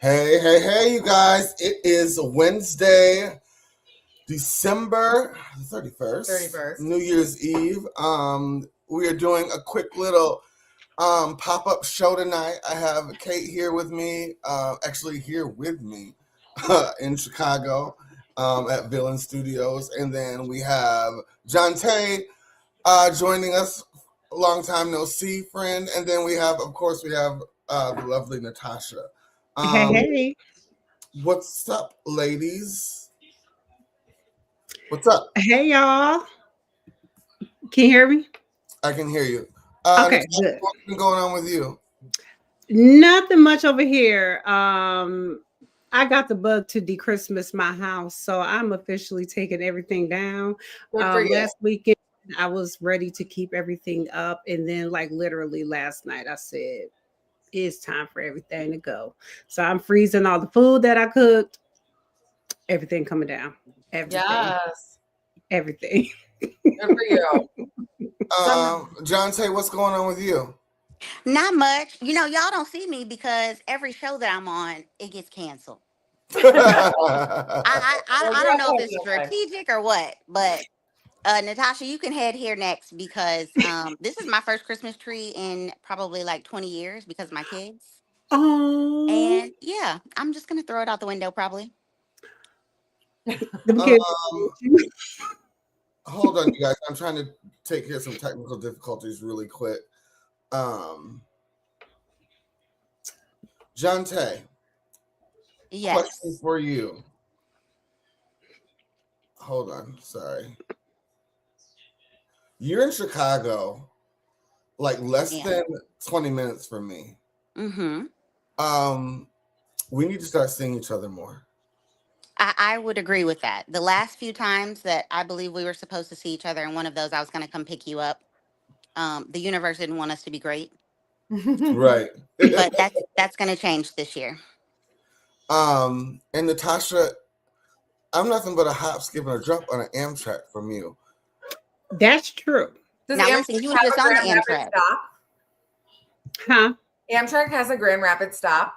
Hey, you guys. It is Wednesday, December 31st, 31st. New Year's Eve. We are doing a quick little pop-up show tonight. I have Kate here with me, in Chicago at Villain Studios. And then we have John Tay joining us, a long time no see friend. And then we have the lovely Natasha. Hey. What's up, ladies? What's up? Hey, y'all. Can you hear me? I can hear you. Okay, Natasha, good. what's been going on with you? Nothing much over here. I got the bug to de-Christmas my house, so I'm officially taking everything down. Good for you. Last weekend, I was ready to keep everything up, and then, like, literally last night, I said, it's time for everything to go. So I'm freezing all the food that I cooked, everything coming down. Everything. Yes. Everything. Good for you. John Tay, what's going on with you? Not much. Y'all don't see me because every show that I'm on, it gets canceled. I don't know if it's strategic or what, but Natasha, you can head here next because this is my first Christmas tree in probably like 20 years because of my kids. Oh. And yeah, I'm just going to throw it out the window probably. Them kids. Hold on, you guys. I'm trying to take care of some technical difficulties really quick. John Tay, Yes. question for you. Hold on, sorry. You're in Chicago, like less than 20 minutes from me. Mm-hmm. We need to start seeing each other more. I would agree with that. The last few times that I believe we were supposed to see each other, and one of those I was going to come pick you up. The universe didn't want us to be great. Right. But that's going to change this year. And Natasha, I'm nothing but a hop, skip, and a jump on an Amtrak from you. That's true. Now listen, you was just on the Amtrak. Huh? Amtrak has a Grand Rapids stop.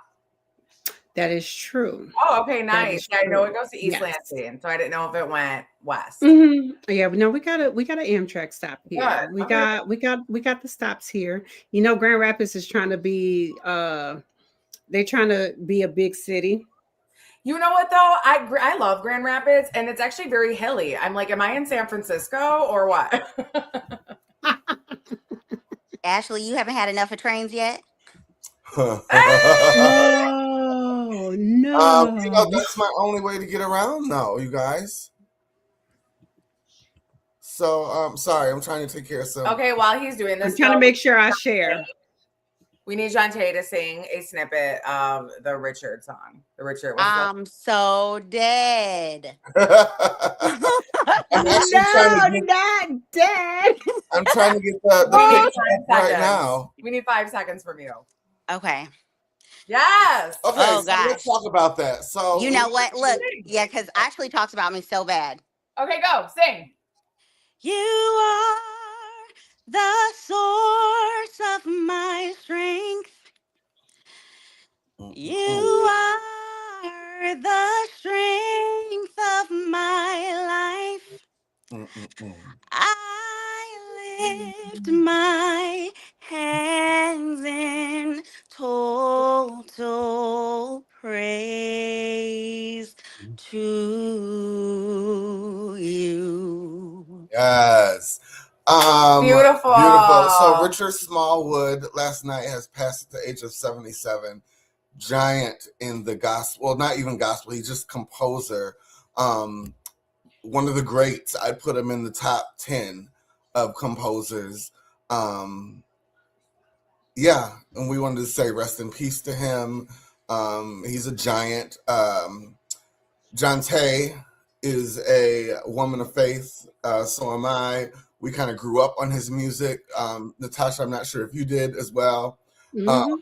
That is true. Oh, okay, nice. Yeah, I know it goes to East Lansing, so I didn't know if it went west. Mm-hmm. Yeah, but no, we got an Amtrak stop here. Good. We got the stops here. Grand Rapids is trying to be they're trying to be a big city. You know what though? I love Grand Rapids, and it's actually very hilly. I'm like, am I in San Francisco or what? Ashleigh, you haven't had enough of trains yet? Oh no! That's my only way to get around now, you guys. So sorry, I'm trying to take care of some. Okay, while he's doing this, I'm trying to make sure I share. We need John Tay to sing a snippet of the Richard song. The Richard. I'm so dead. I'm not dead. I'm trying to get the picture right now. We need 5 seconds from you. Okay. Yes. Okay. Oh, so gosh. let's talk about that. So you know what? Look, yeah, because Ashley talks about me so bad. Okay, go sing. You are the source of my strength. You are the strength of my life. I lift my hands in total praise to you. Yes. Beautiful. So Richard Smallwood last night has passed at the age of 77. Giant in the gospel, well, not even gospel, he's just composer. One of the greats. I'd put him in the top 10 of composers. And we wanted to say rest in peace to him. He's a giant. John Tay is a woman of faith. So am I. We kind of grew up on his music. Natasha, I'm not sure if you did as well. Mm-hmm.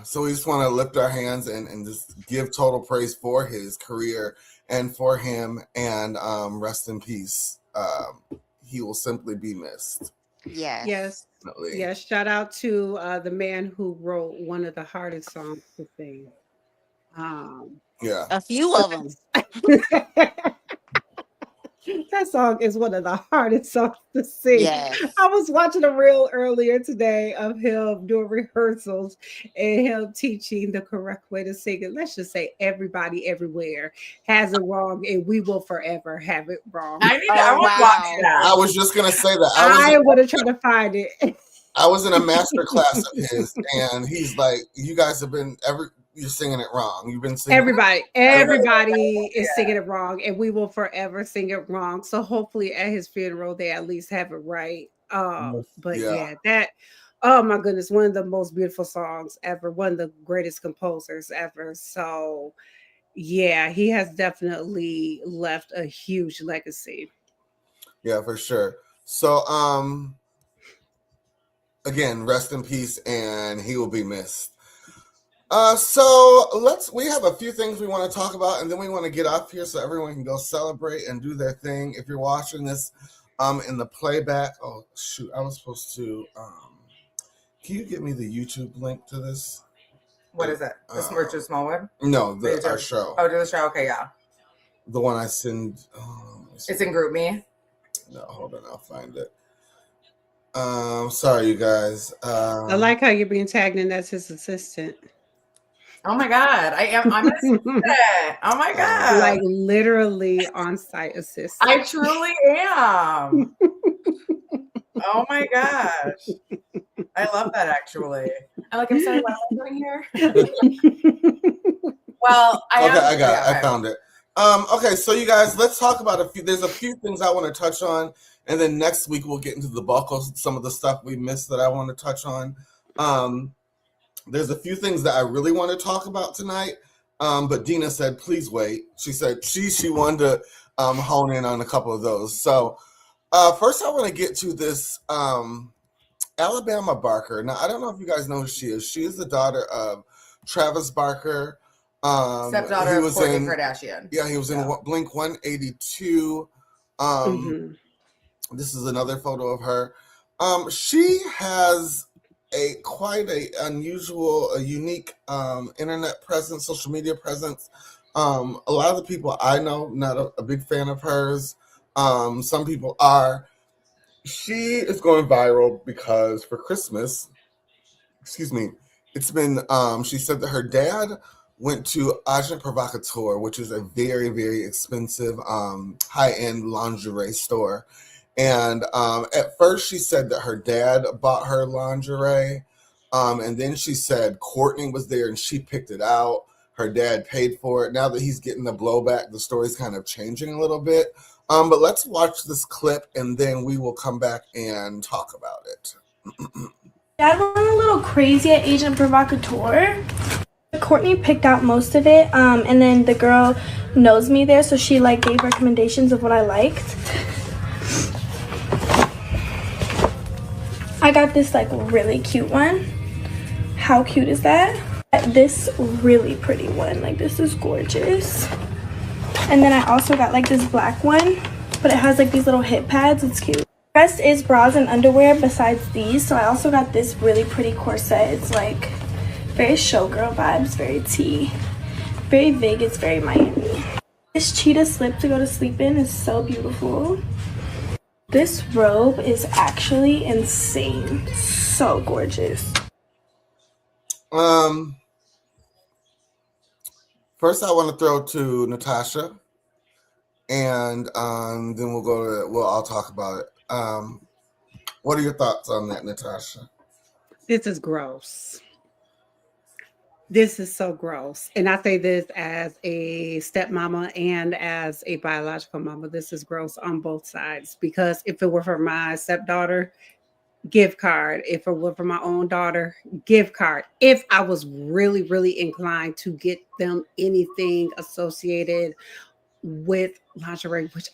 So we just want to lift our hands and just give total praise for his career and for him, and rest in peace. He will simply be missed. Yes. Yes. Definitely. Yes. Shout out to the man who wrote one of the hardest songs to sing. Yeah. A few of them. That song is one of the hardest songs to sing. Yes. I was watching a reel earlier today of him doing rehearsals and him teaching the correct way to sing it. Let's just say everybody everywhere has it wrong, and we will forever have it wrong. I Oh want to watch wow. I that. was just gonna say that. I want to try to find it. I was in a master class of his, and he's like, "You guys have been you're singing it wrong. You've been singing Everybody is singing it wrong, and we will forever sing it wrong. So hopefully, at his funeral, they at least have it right. But Yeah. yeah, that. Oh my goodness, one of the most beautiful songs ever, one of the greatest composers ever. So, yeah, he has definitely left a huge legacy. Yeah, for sure. So, again, rest in peace, and he will be missed. So we have a few things we want to talk about, and then we want to get off here so everyone can go celebrate and do their thing. If you're watching this in the playback, oh shoot, I was supposed to can you get me the YouTube link to this? What is it? This Richard Smallwood? No, our show. Oh, to the show? Okay, yeah. The one I send. It's in Group Me. No, hold on, I'll find it. Sorry, you guys. I like how you're being tagged in as his assistant. Oh my God. I'm an assistant. Oh my God. Like literally on-site assistant. I truly am. Oh my gosh. I love that actually. I'm sorry, what am I doing here? Well, I found it. Okay, so you guys, let's talk about there's a few things I want to touch on, and then next week we'll get into the bulk of some of the stuff we missed that I want to touch on. There's a few things that I really want to talk about tonight, but Dina said, please wait. She said she wanted to hone in on a couple of those. So first I want to get to this Alabama Barker. Now, I don't know if you guys know who she is. She is the daughter of Travis Barker. Stepdaughter of Kourtney Kardashian. Yeah, he was in Blink 182. This is another photo of her. She has quite a unusual, a unique internet presence, social media presence. A lot of the people I know, not a big fan of hers. Some people are. She is going viral because for Christmas, it's been, she said that her dad went to Agent Provocateur, which is a very, very expensive high-end lingerie store. And at first she said that her dad bought her lingerie. And then she said Kourtney was there and she picked it out. Her dad paid for it. Now that he's getting the blowback, the story's kind of changing a little bit. But let's watch this clip and then we will come back and talk about it. Dad went a little crazy at Agent Provocateur. Kourtney picked out most of it, and then the girl knows me there, so she gave recommendations of what I liked. I got this really cute one. How cute is that? This really pretty one. This is gorgeous. And then I also got this black one, but it has these little hip pads. It's cute. The rest is bras and underwear besides these. So I also got this really pretty corset. It's very showgirl vibes, very tea, very Vegas, very Miami. This cheetah slip to go to sleep in is so beautiful. This robe is actually insane. So gorgeous. First I want to throw to Natasha, and then we'll all talk about it. What are your thoughts on that, Natasha? This is gross. This is so gross. And I say this as a stepmama and as a biological mama. This is gross on both sides, because if it were for my stepdaughter, gift card. If it were for my own daughter, gift card. If I was really, really inclined to get them anything associated with lingerie, which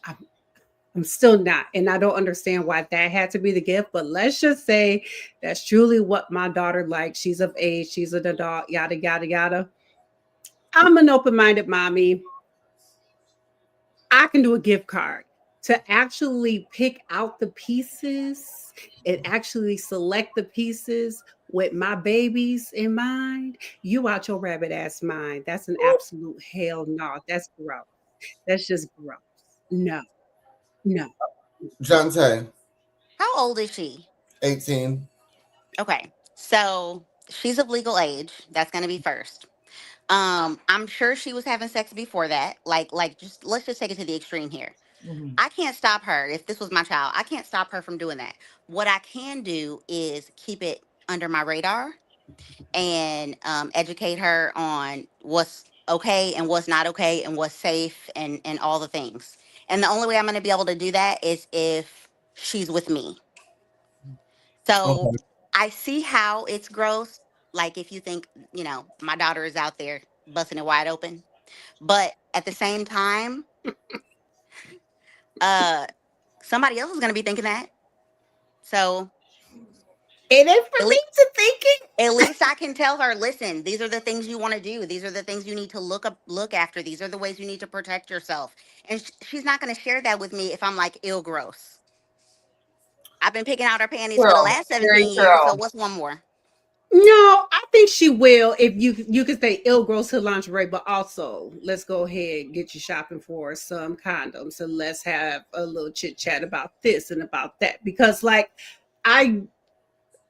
I'm still not. And I don't understand why that had to be the gift. But let's just say that's truly what my daughter likes. She's of age. She's an adult, yada, yada, yada. I'm an open-minded mommy. I can do a gift card. to actually pick out the pieces and actually select the pieces with my babies in mind, you out your rabbit ass mind. That's an absolute hell no. That's gross. That's just gross. No, no. Jante, How old is she? 18. Okay. So she's of legal age. That's gonna be first. I'm sure she was having sex before that. Like just let's just take it to the extreme here. Mhm. I can't stop her. If this was my child, I can't stop her from doing that. What I can do is keep it under my radar and educate her on what's okay and what's not okay and what's safe and all the things. And the only way I'm going to be able to do that is if she's with me. So Okay. I see how it's gross. Like if you think, my daughter is out there busting it wide open. But at the same time, uh, somebody else is going to be thinking that. So It ain't for at me least, to think it. at least I can tell her, listen, these are the things you want to do. These are the things you need to look after. These are the ways you need to protect yourself. And she's not going to share that with me if I'm like ill gross. I've been picking out her panties for the True. last Very 17 years. So true. what's one more? No, I think she will if you could say ill gross to lingerie, but also let's go ahead and get you shopping for some condoms and let's have a little chit chat about this and about that. Because like I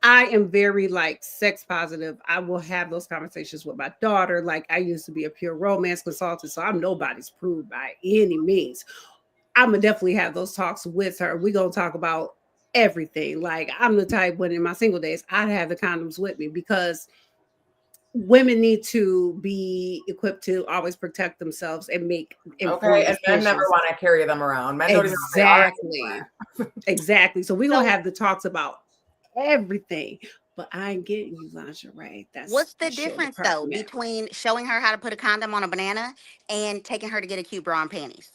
am very like sex positive. I will have those conversations with my daughter. Like I used to be a pure romance consultant, so I'm nobody's prude by any means. I'm gonna definitely have those talks with her. We're gonna talk about everything. Like I'm the type when in my single days, I'd have the condoms with me because women need to be equipped to always protect themselves and make Okay, and men never decisions. want to carry them around. Men don't even know if they are anymore. Exactly. So we're gonna So have the talks about everything. But I ain't getting you lingerie. That's what's the the show difference though department. between showing her how to put a condom on a banana and taking her to get a cute bra and panties?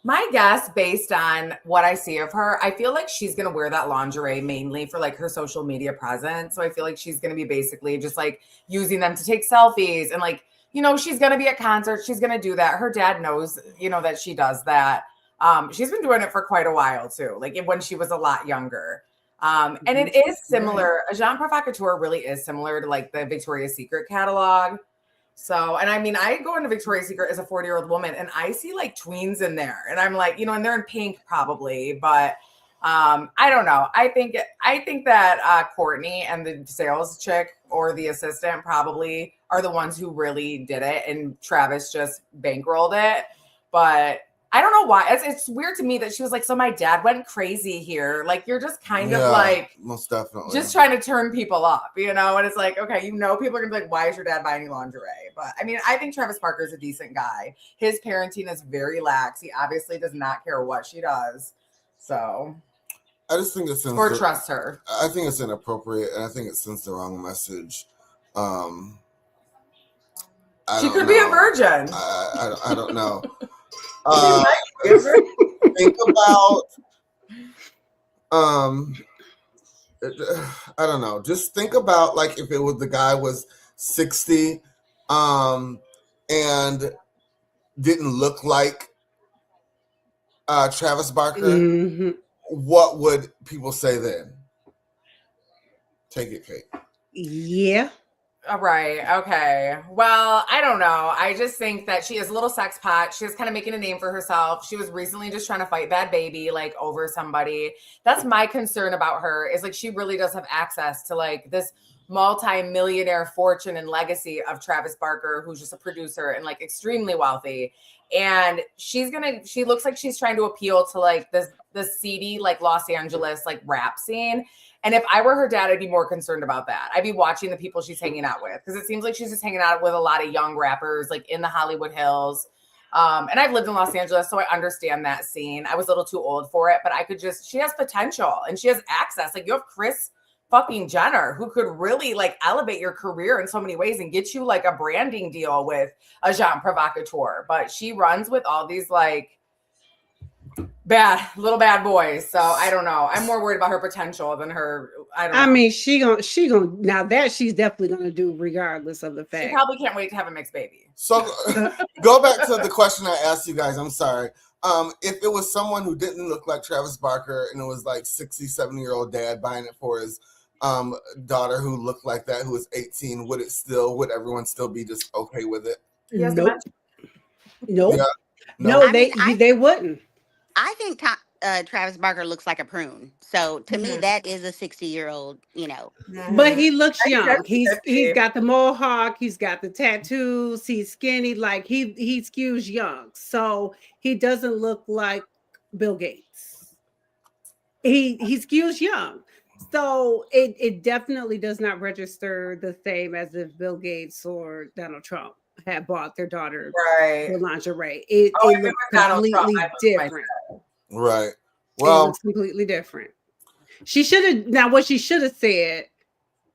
My guess, based on what I see of her, I feel like she's going to wear that lingerie mainly for like her social media presence. So I feel like she's going to be basically just like using them to take selfies and like, she's going to be at concerts. She's going to do that. Her dad knows, that she does that. She's been doing it for quite a while too, like when she was a lot younger. And it is similar. A Jean Provocateur really is similar to like the Victoria's Secret catalog. So, and I mean, I go into Victoria's Secret as a 40-year-old woman and I see like tweens in there and I'm like, and they're in pink probably, but I don't know. I think that Courtney and the sales chick or the assistant probably are the ones who really did it and Travis just bankrolled it. But I don't know why. It's weird to me that she was like, so my dad went crazy here. Like you're just kind of like most definitely just trying to turn people up, and it's like, okay, people are gonna be like, why is your dad buying you lingerie? But I mean, I think Travis Barker is a decent guy. His parenting is very lax. He obviously does not care what she does. So I just think it's or trust her. I think it's inappropriate and I think it sends the wrong message. She could be a virgin. I don't know. Think about I don't know. Just think about like if it was the guy was 60 and didn't look like Travis Barker. Mm-hmm. What would people say then? Take it, Kate. Yeah. All right. Okay. Well, I don't know. I just think that she is a little sex pot. She was kind of making a name for herself. She was recently just trying to fight Bad Baby, like over somebody. That's my concern about her is like, she really does have access to like this multi-millionaire fortune and legacy of Travis Barker, who's just a producer and like extremely wealthy. And she looks like she's trying to appeal to like the seedy, like Los Angeles, like rap scene. And if I were her dad, I'd be more concerned about that. I'd be watching the people she's hanging out with because it seems like she's just hanging out with a lot of young rappers like in the Hollywood Hills. And I've lived in Los Angeles, so I understand that scene. I was a little too old for it, but she has potential and she has access. Like you have Kris fucking Jenner who could really like elevate your career in so many ways and get you like a branding deal with a Jean Provocateur. But she runs with all these like little bad boys. So I don't know. I'm more worried about her potential than her. I mean, she gonna now that she's definitely gonna do regardless of the fact. She probably can't wait to have a mixed baby. So go back to the question I asked you guys. I'm sorry. If it was someone who didn't look like Travis Barker and it was like 60, 70-year-old dad buying it for his daughter who looked like that, who was 18, would everyone still be just okay with it? Yes, Nope. Nope. Yeah. No, I mean, they wouldn't. I think Travis Barker looks like a prune. So to me, that is a 60-year-old, But he looks I think young. that's He's 50. got the mohawk, he's got the tattoos, he's skinny, like he skews young. So he doesn't look like Bill Gates. He skews young. So it definitely does not register the same as if Bill Gates or Donald Trump had bought their daughter Right. the lingerie. It Oh, if it looks was Donald Trump, completely I'd lose my different. Right. It Well, looks completely different. She should have now what she should have said,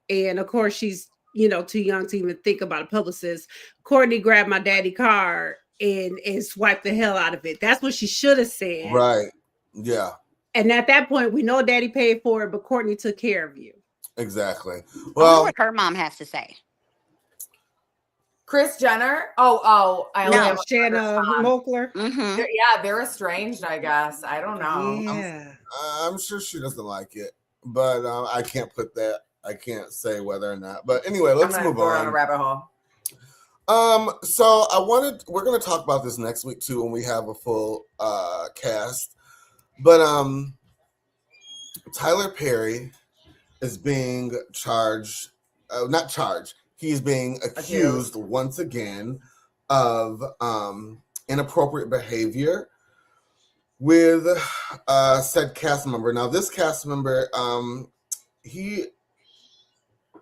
and of course she's too young to even think about a publicist. Courtney grabbed my daddy card and swiped the hell out of it. That's what she should have said. right. Yeah, And at that point, we know daddy paid for it, but Courtney took care of you. exactly. I wonder Well, what her mom has to say. Kris Jenner. Oh, I only No. have Shanna Moakler. Mm-hmm. they're estranged, I guess. I don't know. Yeah. I'm sure she doesn't like it, but I can't say whether or not. But anyway, let's I'm gonna move go down a on. rabbit hole. So we're gonna talk about this next week too when we have a full cast. But Tyler Perry is being charged, not charged. He's being accused once again of inappropriate behavior with said cast member. Now, this cast member, he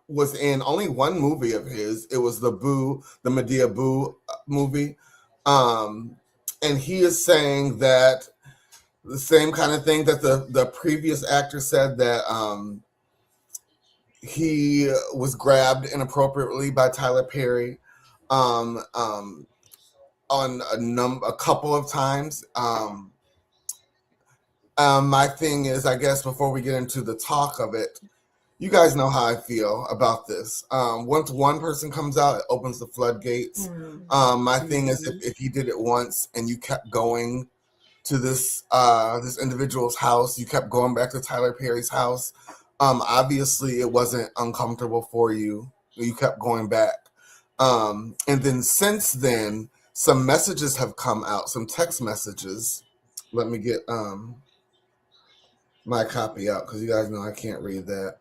was in only one movie of his. It was the Medea Boo movie. And he is saying that the same kind of thing that the previous actor said, that he was grabbed inappropriately by Tyler Perry on a couple of times. My thing is, I guess before we get into the talk of it, you guys know how I feel about this. Once one person comes out, it opens the floodgates. My thing is, if he did it once and you kept going to this individual's house, you kept going back to Tyler Perry's house, obviously it wasn't uncomfortable for you. You kept going back. And then since then, some messages have come out, some text messages. Let me get my copy out because you guys know I can't read that.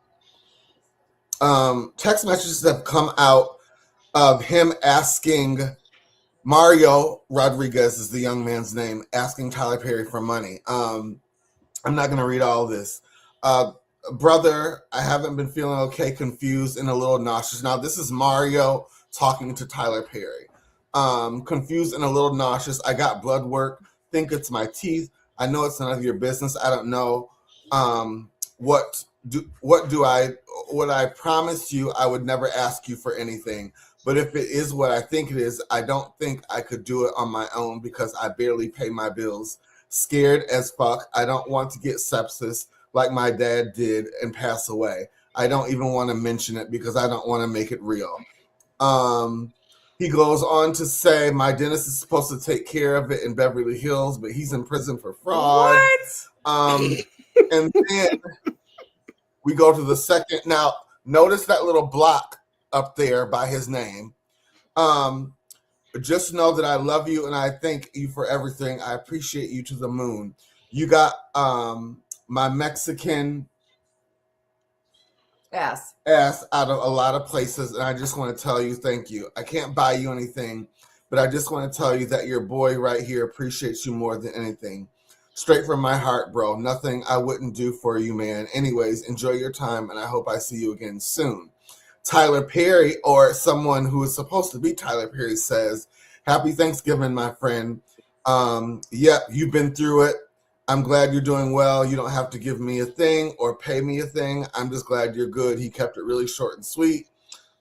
Text messages have come out of him asking, Mario Rodriguez is the young man's name, asking Tyler Perry for money. I'm not going to read all this. Brother, I haven't been feeling okay, confused, and a little nauseous. Now, this is Mario talking to Tyler Perry. Confused and a little nauseous. I got blood work. Think it's my teeth. I know it's none of your business. I don't know. What I promised you, I would never ask you for anything. But if it is what I think it is, I don't think I could do it on my own because I barely pay my bills. Scared as fuck. I don't want to get sepsis like my dad did and pass away. I don't even want to mention it because I don't want to make it real. He goes on to say, my dentist is supposed to take care of it in Beverly Hills, but he's in prison for fraud. What? And then we go to the second. Now, notice that little block up there by his name. Just know that I love you and I thank you for everything. I appreciate you to the moon. You got my Mexican ass out of a lot of places, and I just want to tell you thank you. I can't buy you anything, but I just want to tell you that your boy right here appreciates you more than anything. Straight from my heart, bro. Nothing I wouldn't do for you, man. Anyways, enjoy your time, and I hope I see you again soon. Tyler Perry, or someone who is supposed to be Tyler Perry, says, happy Thanksgiving, my friend. Yep, you've been through it. I'm glad you're doing well. You don't have to give me a thing or pay me a thing. I'm just glad you're good. He kept it really short and sweet.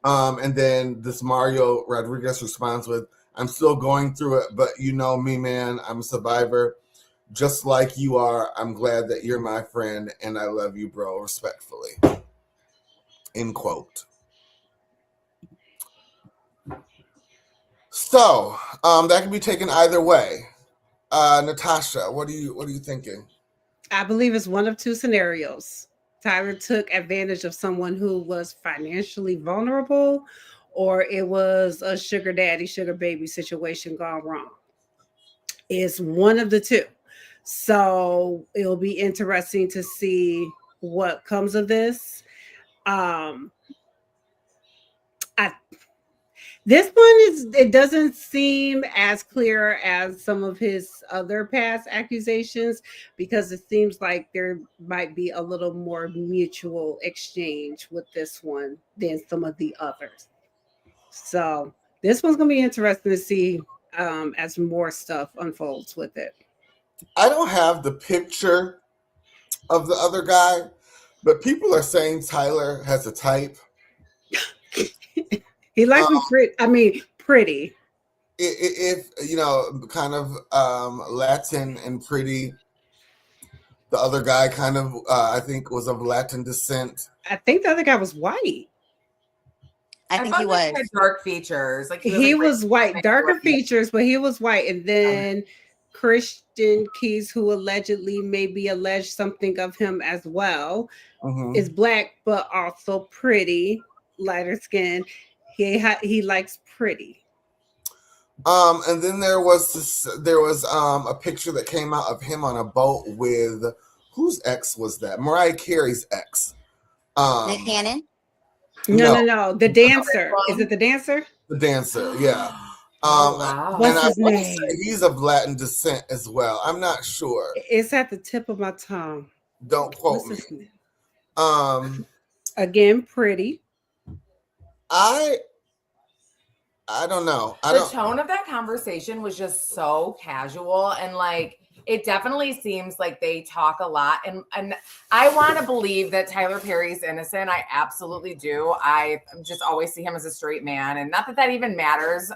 And then this Mario Rodriguez responds with, I'm still going through it, but you know me, man. I'm a survivor. Just like you are. I'm glad that you're my friend, and I love you, bro. Respectfully. End quote. So, that can be taken either way. Natasha, what are you thinking? I believe it's one of two scenarios. Tyler took advantage of someone who was financially vulnerable, or it was a sugar daddy, sugar baby situation gone wrong. It's one of the two. So it'll be interesting to see what comes of this. Um, I This one it doesn't seem as clear as some of his other past accusations because it seems like there might be a little more mutual exchange with this one than some of the others. So this one's gonna be interesting to see as more stuff unfolds with it. I don't have the picture of the other guy, but people are saying Tyler has a type. He likes me pretty. I mean, pretty. If you know, kind of Latin and pretty. The other guy kind of, I think, was of Latin descent. I think the other guy was white. I think thought he that was. had dark features. Like He like, was white, darker features, but he was white. And then Christian Keys, who allegedly maybe alleged something of him as well, is black, but also pretty, lighter skin. He likes pretty. And then there was a picture that came out of him on a boat with whose ex was that? Mariah Carey's ex. Nick Cannon. No. The dancer. Is it the dancer? The dancer, yeah. Wow. What's his want to name? say he's of Latin descent as well. I'm not sure. It's at the tip of my tongue. Don't quote What's his me. name? Again, pretty. I don't know. The tone of that conversation was just so casual, and like it definitely seems like they talk a lot. And I want to believe that Tyler Perry's innocent. I absolutely do. I just always see him as a straight man, and not that that even matters.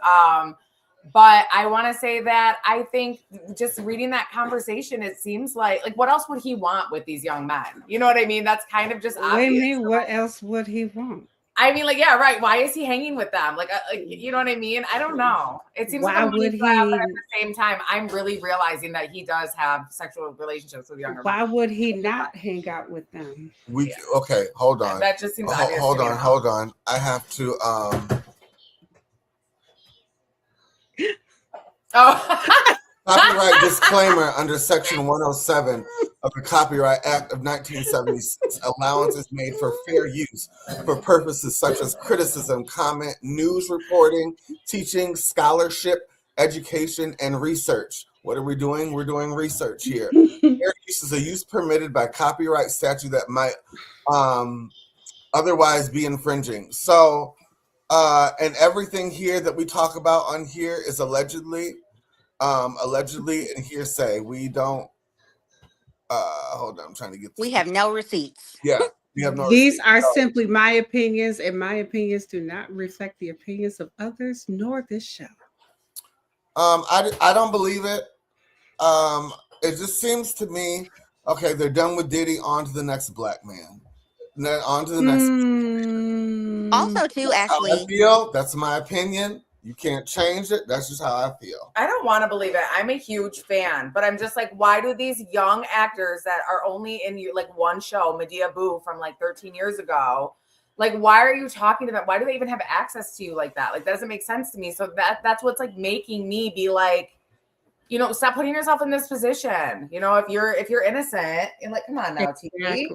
But I want to say that I think just reading that conversation, it seems like what else would he want with these young men? You know what I mean? That's kind of just obvious. Wait a minute, what else would he want? I mean, like, yeah, right. Why is he hanging with them? Like, you know what I mean? I don't know. It seems Why like a would money grab, he? but at the same time, I'm really realizing that he does have sexual relationships with younger men. Why would he not hang out with them? Okay, hold on. That just seems obvious. Hold on. I have to Copyright disclaimer under Section 107 of the Copyright Act of 1976. Allowance is made for fair use for purposes such as criticism, comment, news reporting, teaching, scholarship, education, and research. What are we doing? We're doing research here. Fair use is a use permitted by copyright statute that might otherwise be infringing. So, and everything here that we talk about on here is allegedly and hearsay. We don't hold on, I'm trying to get We have no receipts. Yeah, we have no These receipts. are simply my opinions, and my opinions do not reflect the opinions of others nor this show. I don't believe it. It just seems to me, okay, they're done with Diddy, on to the next black man. Then on to the next. Also, too, Ashley. I feel that's my opinion. You can't change it. That's just how I feel. I don't want to believe it. I'm a huge fan, but I'm just like, why do these young actors that are only in like one show, Medea Boo from like 13 years ago, like, why are you talking to them? Why do they even have access to you like that? Like, that doesn't make sense to me. So that's what's like making me be like, you know, stop putting yourself in this position. You know, if you're innocent, and like, come on now, TV.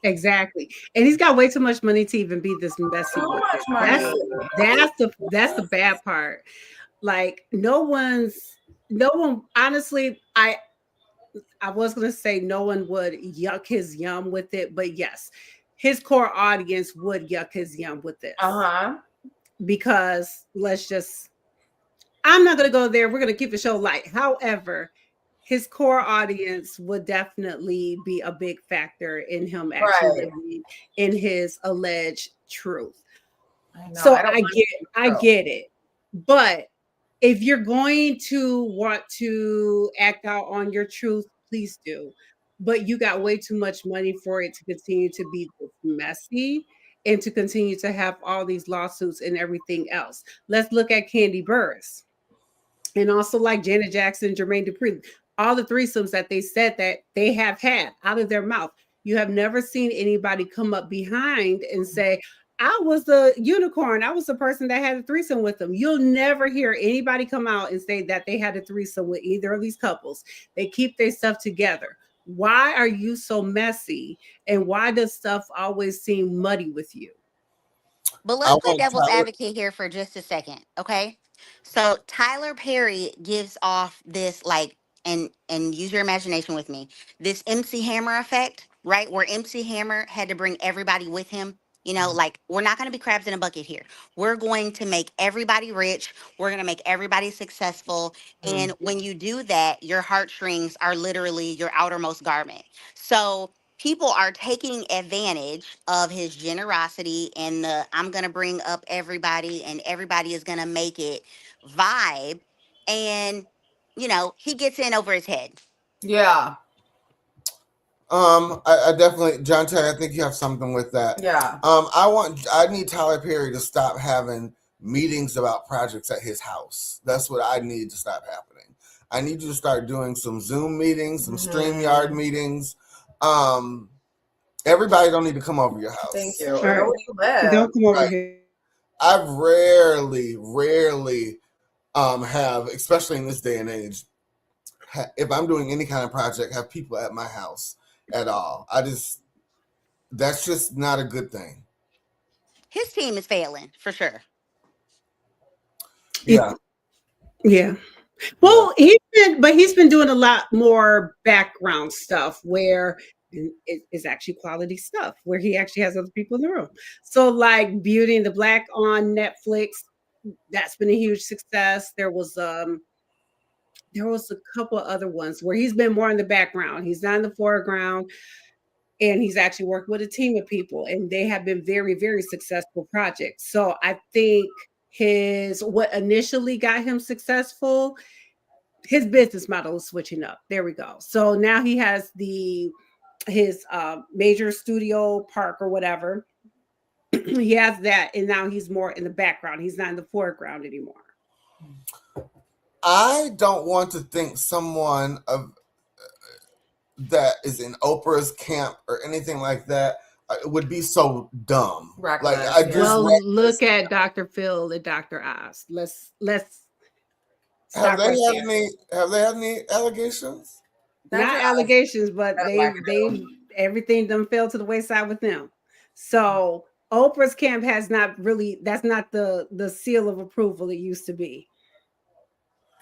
Exactly. And he's got way too much money to even be this messy. Too much money. That's the bad part. Like no one honestly, I was gonna say no one would yuck his yum with it, but yes, his core audience would yuck his yum with this. Because I'm not gonna go there. We're gonna keep the show light. However, his core audience would definitely be a big factor in him actually believing in his alleged truth. So I get it. But if you're going to want to act out on your truth, please do. But you got way too much money for it to continue to be messy and to continue to have all these lawsuits and everything else. Let's look at Candy Burris. and also like Janet Jackson, Jermaine Dupri, all the threesomes that they said that they have had out of their mouth. You have never seen anybody come up behind and say, I was the unicorn. I was the person that had a threesome with them. You'll never hear anybody come out and say that they had a threesome with either of these couples. They keep their stuff together. Why are you so messy? And why does stuff always seem muddy with you? But I let's play want devil's Tyler. advocate here for just a second, okay? So Tyler Perry gives off this like, and use your imagination with me, this MC Hammer effect, right? Where MC Hammer had to bring everybody with him. You know, like we're not going to be crabs in a bucket here. We're going to make everybody rich. We're going to make everybody successful. And when you do that, your heartstrings are literally your outermost garment. So people are taking advantage of his generosity and the I'm going to bring up everybody and everybody is going to make it vibe. And, you know, he gets in over his head. Yeah. I definitely, John Terry, I think you have something with that. Yeah. I need Tyler Perry to stop having meetings about projects at his house. That's what I need to stop happening. I need you to start doing some Zoom meetings, some StreamYard meetings. Everybody don't need to come over your house. Thank you. All I know right. where you live. Don't come over Right. here. I've rarely have, especially in this day and age, if I'm doing any kind of project, have people at my house at all. That's just not a good thing. His team is failing for sure. Yeah. Yeah. Well, he's been doing a lot more background stuff where it is actually quality stuff where he actually has other people in the room. So like Beauty and the Black on Netflix, that's been a huge success. There was a couple of other ones where he's been more in the background. He's not in the foreground, and he's actually worked with a team of people, and they have been very, very successful projects. So I think what initially got him successful, his business model is switching up. There we go. So now he has his major studio park or whatever. He has that, and now he's more in the background. He's not in the foreground anymore. I don't want to think someone that is in Oprah's camp or anything like that would be so dumb. Reckless, Like I yeah. just Well, look at Dr. Phil and Dr. Oz. Let's have stop they right had there. any allegations? Not allegations, but they everything done fell to the wayside with them. So Oprah's camp has not really, that's not the seal of approval it used to be.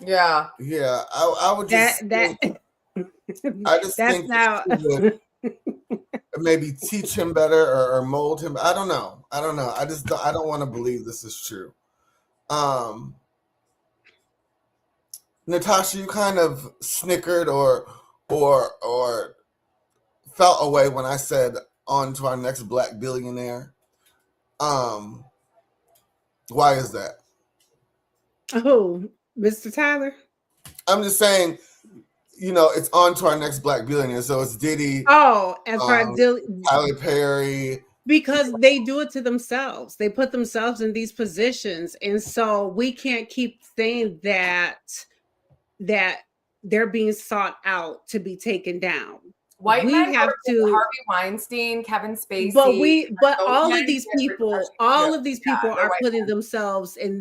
Yeah. Yeah, I would just That I just that's think now that she would maybe teach him better or mold him. I don't know. I don't want to believe this is true. Natasha, you kind of snickered or felt away when I said on to our next black billionaire. Why is that? oh, Mr. Tyler. I'm just saying, it's on to our next black billionaire. So it's Diddy, Oh, as far as Tyler Perry. because they do it to themselves. They put themselves in these positions. And so we can't keep saying that they're being sought out to be taken down. White we men have to Harvey Weinstein, Kevin Spacey. But all of these people are putting men. themselves in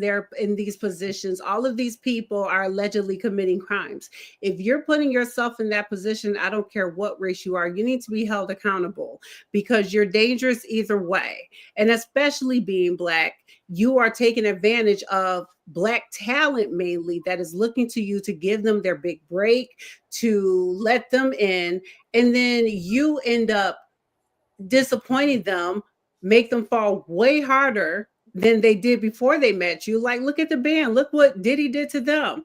these positions. All of these people are allegedly committing crimes. If you're putting yourself in that position, I don't care what race you are, you need to be held accountable because you're dangerous either way. And especially being Black, you are taking advantage of Black talent mainly that is looking to you to give them their big break, to let them in, and then you end up disappointing them, make them fall way harder than they did before they met you. Like, look at the band, look what Diddy did to them.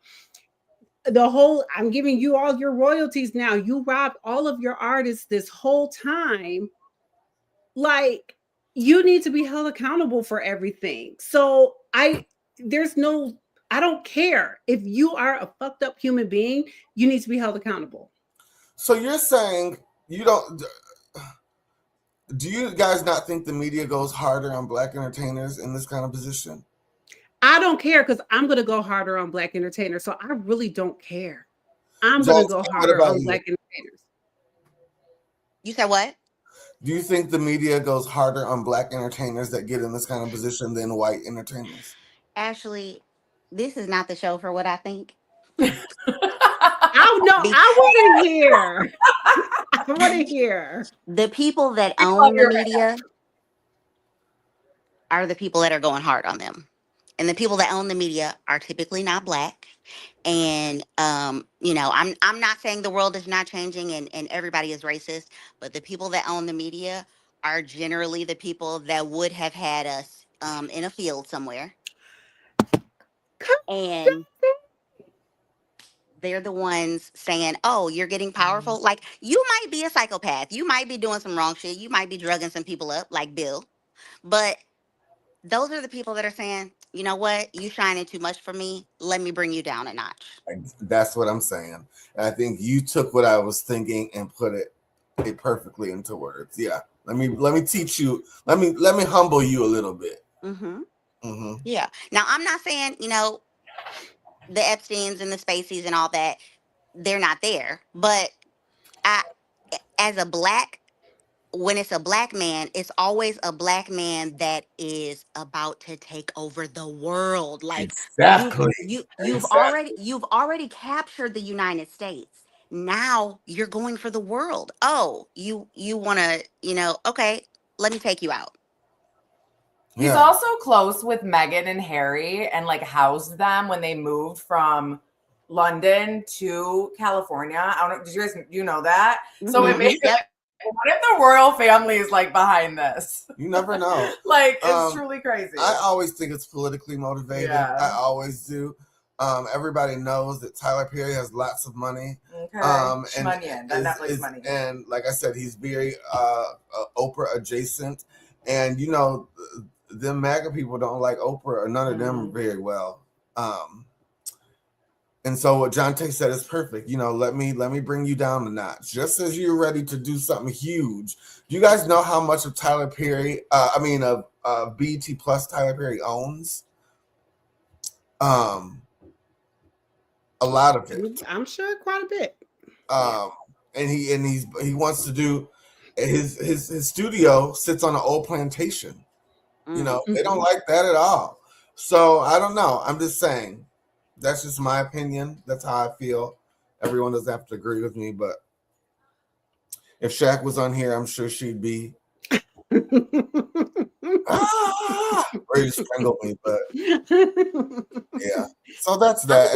I'm giving you all your royalties now. You robbed all of your artists this whole time. Like, you need to be held accountable for everything. So I don't care. If you are a fucked up human being, you need to be held accountable. So you're saying do you guys not think the media goes harder on Black entertainers in this kind of position? I don't care because I'm gonna go harder on Black entertainers. So I really don't care. I'm gonna Jones, go what harder about on you? Black entertainers. You said what? Do you think the media goes harder on Black entertainers that get in this kind of position than white entertainers? Ashley, this is not the show for what I think. I know. Be- I want to hear. I want to hear. the people that I love own the your media are the people that are going hard on them. And the people that own the media are typically not Black. And I'm not saying the world is not changing and everybody is racist, but the people that own the media are generally the people that would have had us in a field somewhere. And they're the ones saying, oh, you're getting powerful. Like, you might be a psychopath. You might be doing some wrong shit. You might be drugging some people up like Bill. But those are the people that are saying, you know what? You shining too much for me. Let me bring you down a notch. That's what I'm saying. And I think you took what I was thinking and put it perfectly into words. Yeah. Let me teach you. Let me humble you a little bit. Mm-hmm. Mm-hmm. Yeah. Now, I'm not saying, the Epsteins and the Spaceys and all that, they're not there. But as a Black, when it's a Black man, it's always a Black man that is about to take over the world. Like, Exactly. you've already captured the United States. Now you're going for the world. Oh, you want to, okay, let me take you out. He's also close with Meghan and Harry and like housed them when they moved from London to California. I don't know. Did you guys know that? So it makes it like, what if the royal family is like behind this? You never know. Like, it's truly crazy. I always think it's politically motivated. Yeah. I always do. Everybody knows that Tyler Perry has lots of money. Okay. And money, that Netflix money. And like I said, he's very Oprah adjacent. And them MAGA people don't like Oprah or none of them very well. And so what Jonte said is perfect. Let me bring you down a notch. Just as you're ready to do something huge. Do you guys know how much of Tyler Perry, of BET Plus Tyler Perry owns? A lot of it. I'm sure quite a bit. And he wants to do his studio sits on an old plantation. They don't like that at all. So I don't know. I'm just saying. That's just my opinion. That's how I feel. Everyone doesn't have to agree with me, but if Shaq was on here, I'm sure she'd be ready to strangle me. But yeah, so that's that.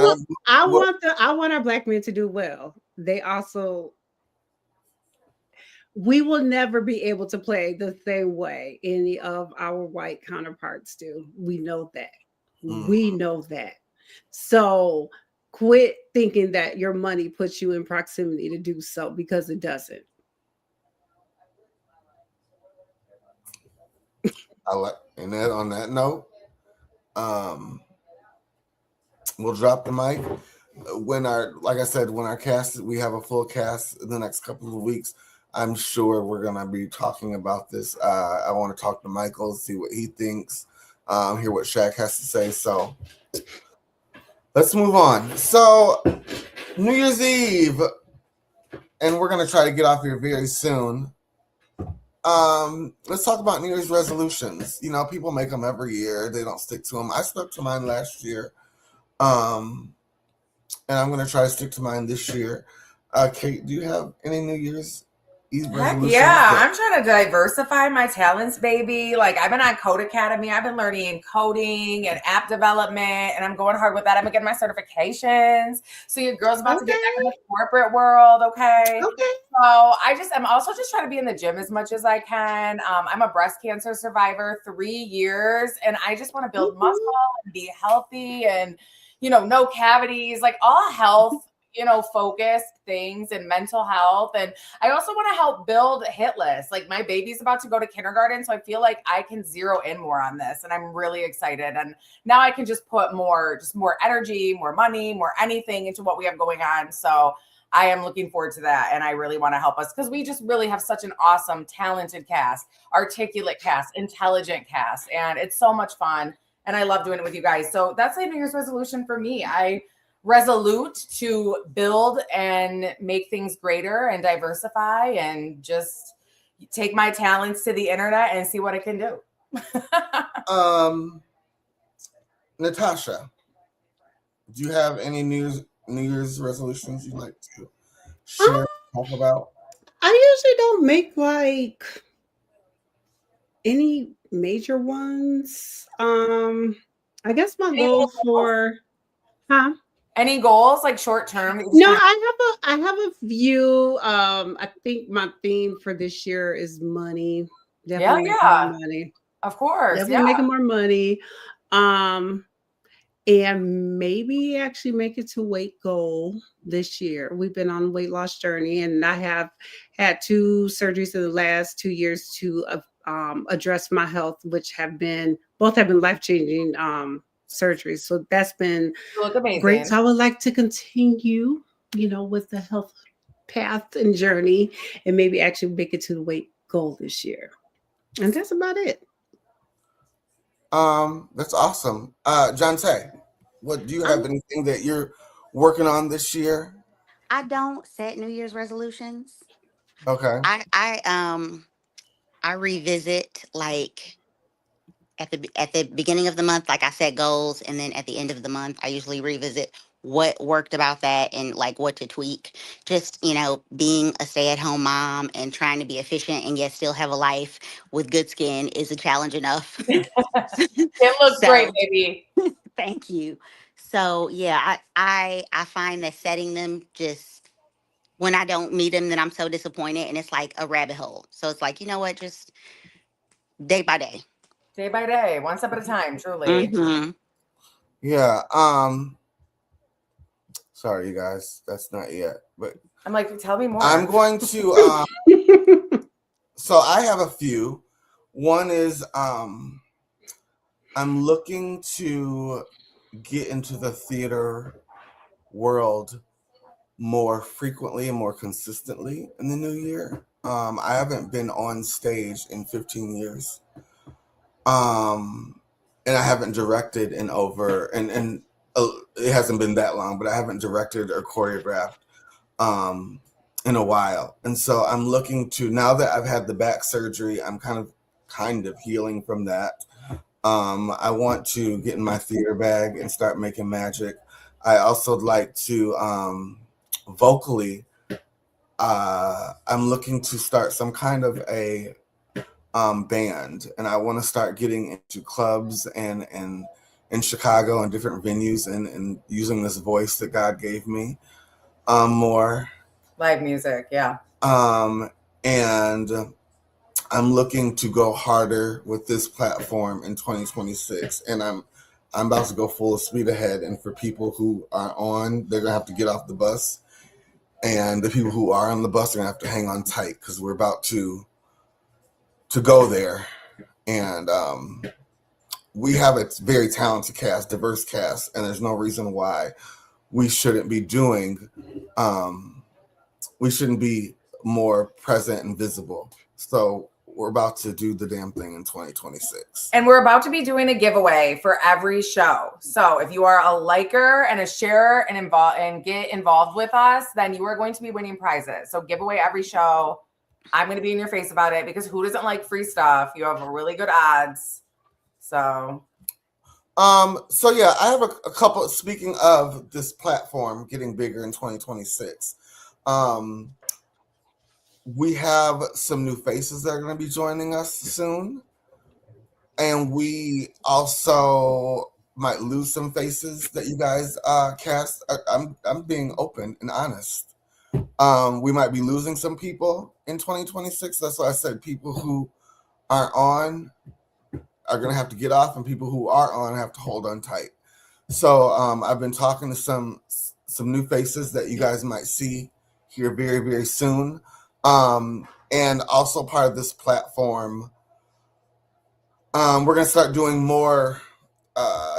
I want our Black men to do well. They also, we will never be able to play the same way any of our white counterparts do. We know that. We know that. So quit thinking that your money puts you in proximity to do so, because it doesn't. And that on that note, we'll drop the mic. When our cast, we have a full cast in the next couple of weeks. I'm sure we're gonna be talking about this. I want to talk to Michael, see what he thinks, hear what Shaq has to say. So let's move on. So New Year's Eve, and we're gonna try to get off here very soon. Let's talk about New Year's resolutions. People make them every year. They don't stick to them. I stuck to mine last year. And I'm going to try to stick to mine this year. Kate, do you have any New Year's Eve resolutions? Yeah, I'm trying to diversify my talents, baby. Like, I've been on Code Academy. I've been learning coding and app development, and I'm going hard with that. I've been getting my certifications. So your girl's about to get back in the corporate world, okay? Okay. So I'm also just trying to be in the gym as much as I can. I'm a breast cancer survivor, 3 years, and I just want to build muscle and be healthy and, no cavities, like all health, focused things and mental health. And I also want to help build hit lists. Like, my baby's about to go to kindergarten, so I feel like I can zero in more on this, and I'm really excited. And now I can just put more energy, more money, more anything into what we have going on. So I am looking forward to that. And I really want to help us because we just really have such an awesome, talented cast, articulate cast, intelligent cast. And it's so much fun. and I love doing it with you guys. So that's a New Year's resolution for me. I resolute to build and make things greater and diversify and just take my talents to the internet and see what I can do. Natasha, do you have any New Year's resolutions you'd like to share, talk about? I usually don't make like any major ones. I guess my goal for any goals like short term? No, I have a few. I think my theme for this year is money. Definitely making more money. Of course. Definitely making more money. And maybe actually make it to weight goal this year. We've been on a weight loss journey, and I have had 2 surgeries in the last 2 years to address my health, which both have been life-changing surgeries. So that's been great. So I would like to continue, with the health path and journey, and maybe actually make it to the weight goal this year. And that's about it. That's awesome. Jonte, what do you have anything that you're working on this year? I don't set New Year's resolutions. Okay. I revisit like at the beginning of the month, like I set goals, and then at the end of the month, I usually revisit what worked about that and like what to tweak. Just, being a stay-at-home mom and trying to be efficient and yet still have a life with good skin is a challenge enough. It looks great, baby. Thank you. So yeah, I find that setting them, just when I don't meet them, then I'm so disappointed, and it's like a rabbit hole. So it's like, you know what, just day by day. Day by day, one step at a time, truly. Mm-hmm. Yeah. Sorry, you guys. That's not yet. But I'm like, tell me more. I'm going to. So I have a few. One is I'm looking to get into the theater world more frequently and more consistently in the new year. I haven't been on stage in 15 years. And I haven't directed in over, and it hasn't been that long, but I haven't directed or choreographed in a while. And so I'm looking to, now that I've had the back surgery, I'm kind of healing from that. I want to get in my theater bag and start making magic. I also like to vocally, I'm looking to start some kind of a band, and I want to start getting into clubs and in Chicago and different venues and using this voice that God gave me more. Live music, yeah. And I'm looking to go harder with this platform in 2026, and I'm about to go full speed ahead. And for people who are on, they're gonna have to get off the bus, and the people who are on the bus are gonna have to hang on tight, because we're about to go there. And we have a very talented cast, diverse cast, and there's no reason why we shouldn't be we shouldn't be more present and visible. So we're about to do the damn thing in 2026. And we're about to be doing a giveaway for every show. So if you are a liker and a sharer and get involved with us, then you are going to be winning prizes. So giveaway every show. I'm going to be in your face about it, because who doesn't like free stuff? You have really good odds. So yeah, I have a couple, speaking of this platform getting bigger in 2026. We have some new faces that are going to be joining us soon. And we also might lose some faces that you guys cast. I'm being open and honest. We might be losing some people in 2026. That's why I said people who aren't on are going to have to get off, and people who are on have to hold on tight. So I've been talking to some new faces that you guys might see here very, very soon. And also part of this platform, we're going to start doing more,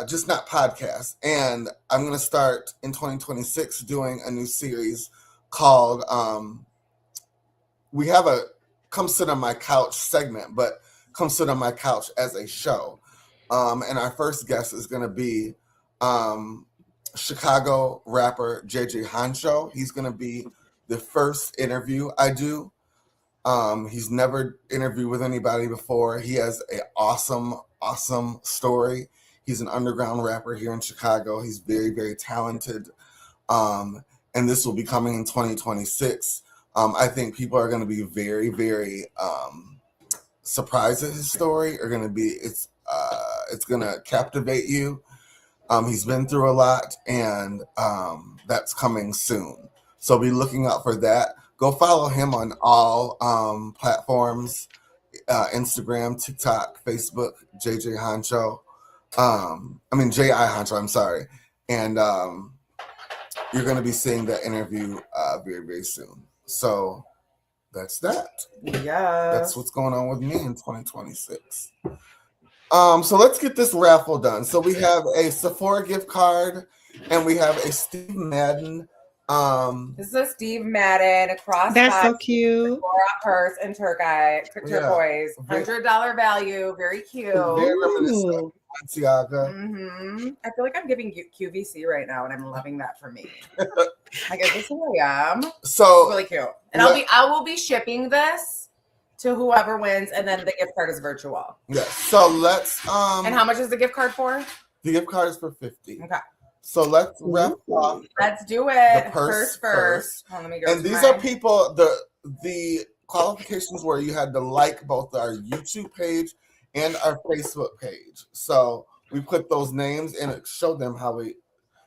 just not podcasts. And I'm going to start in 2026 doing a new series called, we have a Come Sit on My Couch segment, but Come Sit on My Couch as a show. And our first guest is going to be Chicago rapper JJ Hancho. He's going to be the first interview I do. He's never interviewed with anybody before. He has an awesome story. He's an underground rapper here in Chicago. He's very, very talented. And this will be coming in 2026. I think people are going to be very, very surprised at his story. It's going to captivate you. He's been through a lot, and that's coming soon. So be looking out for that. Go follow him on all platforms, Instagram, TikTok, Facebook, JJ Hancho. J.I. Hancho, I'm sorry. And you're going to be seeing that interview very, very soon. So that's that. Yeah. That's what's going on with me in 2026. So let's get this raffle done. So we have a Sephora gift card, and we have a Steve Madden. This is a Steve Madden cross. That's so cute. Sephora purse in turquoise, $100 value. Very cute. Very reminiscent of Balenciaga. I feel like I'm giving QVC right now, and I'm loving that for me. I guess this is who I am. So It's really cute, and I will be shipping this to whoever wins, and then the gift card is virtual. Yes. So let's. And how much is the gift card for? The gift card is for $50. Okay. So let's wrap up. Let's do it. The purse first. Hold on, let me go And to these my- are people. The qualifications were you had to like both our YouTube page and our Facebook page. So we put those names and it showed them how we.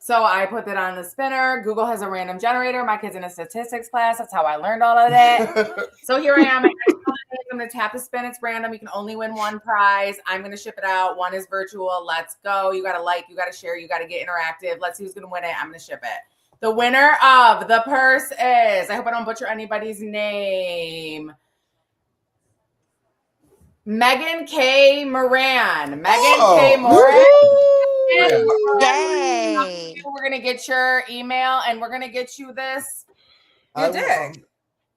So I put that on the spinner. Google has a random generator. My kid's in a statistics class. That's how I learned all of that. So here I am. I'm going to tap the spin. It's random. You can only win one prize. I'm going to ship it out. One is virtual. Let's go. You got to like, you got to share, you got to get interactive. Let's see who's going to win it. I'm going to ship it. The winner of the purse is, I hope I don't butcher anybody's name, Megan K. Moran. K. Moran. Yay. We're going to get your email and we're going to get you this. You did.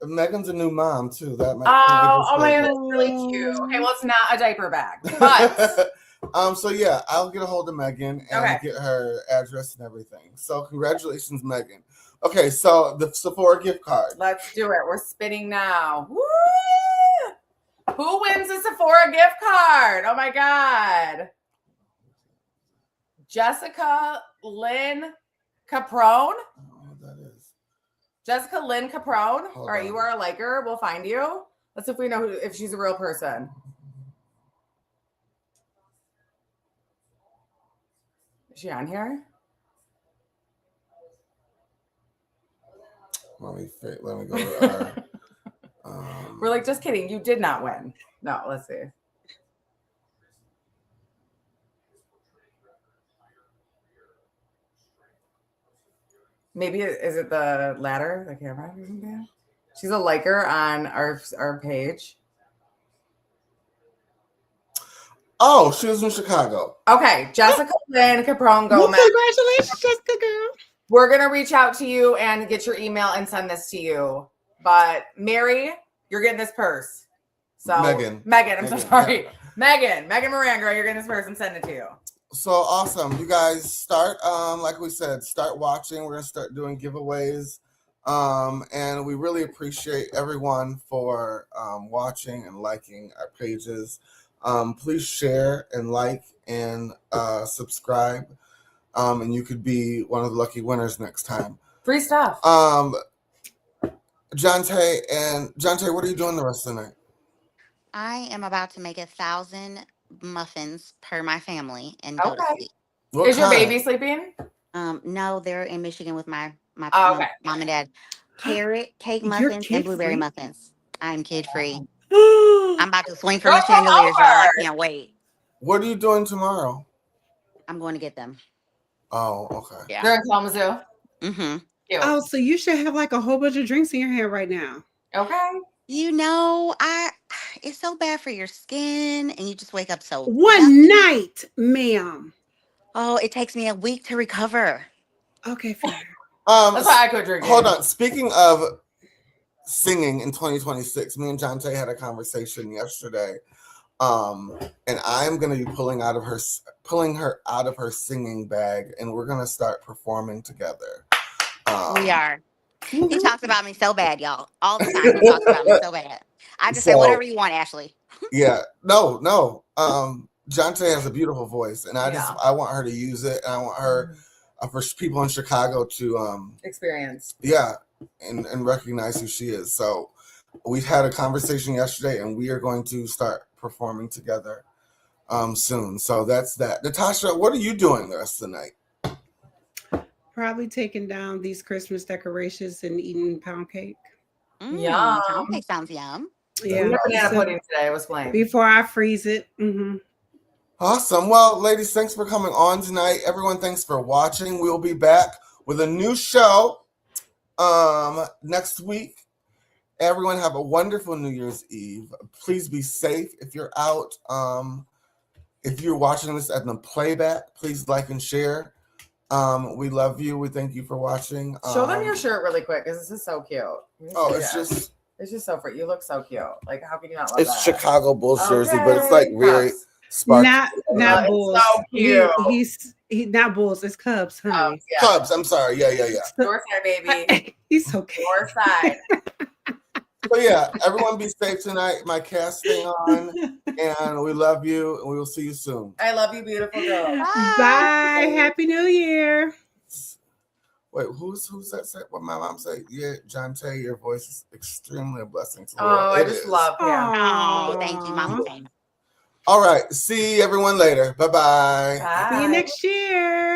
Megan's a new mom too. That might oh my god, that's really cute. Okay, well, it's not a diaper bag, but so yeah, I'll get a hold of Megan and get her address and everything. So congratulations, Megan. Okay, so the Sephora gift card. Let's do it. We're spinning now. Woo! Who wins the Sephora gift card? Oh my god. Jessica Lynn Caprone. Jessica Lynn Caprone. All right, you are a liker. We'll find you. Let's see if we know if she's a real person. Is she on here? Let me go to our, We're like, just kidding. You did not win. No, let's see. Maybe is it the ladder, the camera? She's a liker on our page. Oh, she was in Chicago. Okay, Jessica Lynn Caprone Well, Gomez. congratulations, Jessica girl. We're gonna reach out to you and get your email and send this to you. But Mary, you're getting this purse. So Megan, I'm so sorry. Yeah. Megan Moran, girl, you're getting this purse and send it to you. So awesome. You guys start, like we said, start watching. We're going to start doing giveaways. And we really appreciate everyone for watching and liking our pages. Please share and like and subscribe. And you could be one of the lucky winners next time. Free stuff. Jonte, what are you doing the rest of the night? I am about to make 1,000 muffins per my family and go to sleep. Is your baby sleeping? No, they're in Michigan with my Oh, mom and dad. Carrot cake muffins and blueberry muffins. I'm kid free. I'm about to swing for my chandeliers, y'all. I can't wait. What are you doing tomorrow? I'm going to get them. Oh, okay. Yeah. They're in Kalamazoo. Mm-hmm. Cute. Oh, so you should have like a whole bunch of drinks in your hand right now. Okay. You know, it's so bad for your skin, and you just wake up so One night, ma'am. Oh, it takes me a week to recover. Okay, fair. That's why I could drink. Hold on. Speaking of singing in 2026, me and Jonte had a conversation yesterday. And I'm gonna be pulling her out of her singing bag, and we're gonna start performing together. We are. He talks about me so bad, y'all. All the time he talks about me so bad. I just say whatever you want, Ashleigh. Yeah, no. Jonte has a beautiful voice, and I want her to use it, and I want her for people in Chicago to experience. Yeah, and recognize who she is. So we've had a conversation yesterday, and we are going to start performing together soon. So that's that. Natasha, what are you doing the rest of the night? Probably taking down these Christmas decorations and eating pound cake. Yum. Pound cake sounds yum. Yeah, we had banana pudding today. It was plain. Before I freeze it. Awesome. Well, ladies, thanks for coming on tonight. Everyone, thanks for watching. We'll be back with a new show next week. Everyone have a wonderful New Year's Eve. Please be safe if you're out. If you're watching this at the playback, please like and share. We love you. We thank you for watching. Show them your shirt really quick because this is so cute. It's just so pretty. You look so cute. Like, how can you not love it's that? Chicago Bulls jersey, but it's like really sparkly. Not Bulls. So cute. He's not Bulls. It's Cubs, honey. Yeah. Cubs. I'm sorry. Yeah. North side, baby. He's okay. North side. So yeah, everyone be safe tonight. My cast stay on, and we love you, and we will see you soon. I love you, beautiful girl. Bye. Happy New Year. Wait, who's that? What my mom said? Yeah, Jonte, your voice is extremely a blessing to the Oh, world. I just love him. Oh, thank you, Mama. All right, see everyone later. Bye-bye. Bye. See you next year.